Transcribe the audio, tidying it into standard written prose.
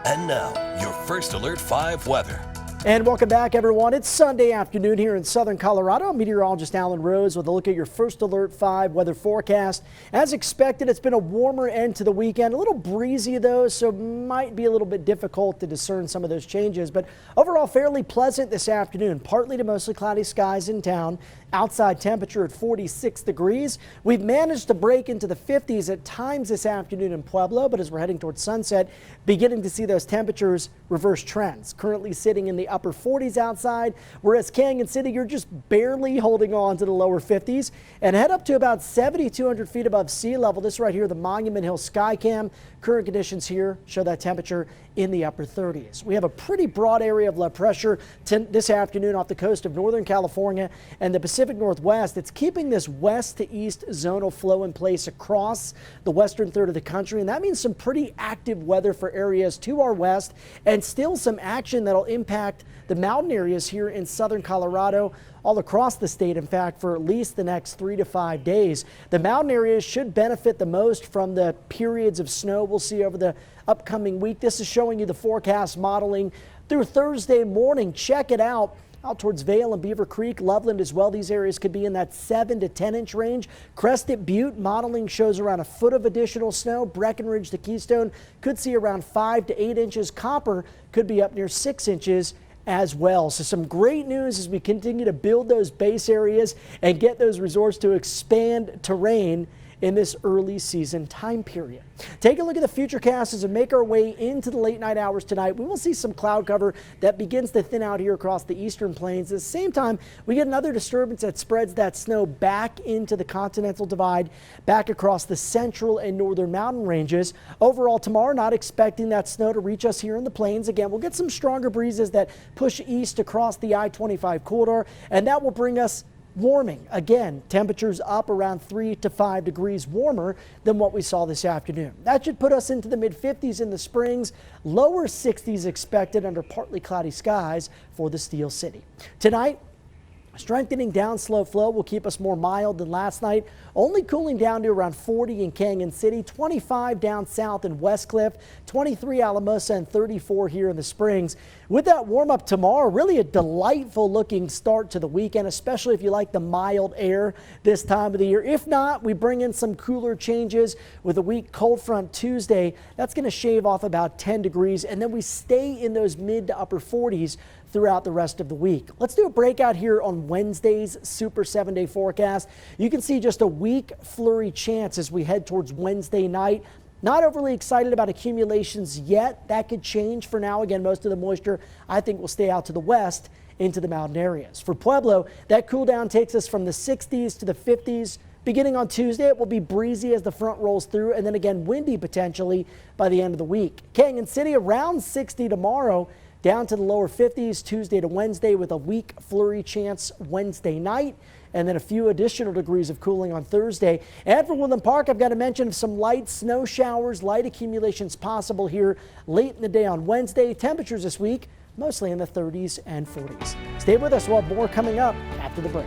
And now, your First Alert 5 weather. And welcome back, everyone. It's Sunday afternoon here in southern Colorado. Meteorologist Alan Rose with a look at your First Alert 5 weather forecast. As expected, it's been a warmer end to the weekend. A little breezy, though, so might be a little bit difficult to discern some of those changes. But overall, fairly pleasant this afternoon. Partly to mostly cloudy skies in town. Outside temperature at 46 degrees. We've managed to break into the 50s at times this afternoon in Pueblo, but as we're heading towards sunset, beginning to see those temperatures reverse trends. Currently sitting in the upper 40s outside, whereas Canyon City, you're just barely holding on to the lower 50s and head up to about 7,200 feet above sea level. This right here, the Monument Hill Skycam. Current conditions here show that temperature in the upper 30s. We have a pretty broad area of low pressure this afternoon off the coast of Northern California and the Pacific Northwest. It's keeping this west to east zonal flow in place across the western third of the country, and that means some pretty active weather for areas to our west and still some action that'll impact the mountain areas here in southern Colorado, all across the state, in fact, for at least the next 3 to 5 days. The mountain areas should benefit the most from the periods of snow we'll see over the upcoming week. This is showing you the forecast modeling through Thursday morning. Check it out. Out towards Vail and Beaver Creek, Loveland as well. These areas could be in that 7 to 10 inch range. Crested Butte modeling shows around a foot of additional snow. Breckenridge to Keystone could see around 5 to 8 inches. Copper could be up near 6 inches as well. So some great news as we continue to build those base areas and get those resorts to expand terrain in this early season time period. Take a look at the futurecast as we make our way into the late night hours tonight. We will see some cloud cover that begins to thin out here across the eastern plains. At the same time, we get another disturbance that spreads that snow back into the continental divide, back across the central and northern mountain ranges. Overall tomorrow, not expecting that snow to reach us here in the plains. Again, we'll get some stronger breezes that push east across the I-25 corridor, and that will bring us warming. Again, temperatures up around 3 to 5 degrees warmer than what we saw this afternoon. That should put us into the mid-50s in the Springs, lower 60s expected under partly cloudy skies for the Steel City. Tonight, strengthening downslope flow will keep us more mild than last night, only cooling down to around 40 in Canyon City, 25 down south in Westcliff, 23 Alamosa, and 34 here in the Springs. With that warm up tomorrow, really a delightful looking start to the weekend, especially if you like the mild air this time of the year. If not, we bring in some cooler changes with a weak cold front Tuesday. That's going to shave off about 10 degrees, and then we stay in those mid to upper 40s throughout the rest of the week. Let's do a breakout here on Wednesday's Super 7-day forecast. You can see just a weak flurry chance as we head towards Wednesday night. Not overly excited about accumulations yet. That could change for now. Again, most of the moisture I think will stay out to the west into the mountain areas. For Pueblo, that cool down takes us from the 60s to the 50s. Beginning on Tuesday, it will be breezy as the front rolls through, and then again windy potentially by the end of the week. Canyon City around 60 tomorrow, down to the lower 50s Tuesday to Wednesday with a weak flurry chance Wednesday night, and then a few additional degrees of cooling on Thursday. And for Woodland Park, I've got to mention some light snow showers, light accumulations possible here late in the day on Wednesday. Temperatures this week mostly in the 30s and 40s. Stay with us. We'll have more coming up after the break.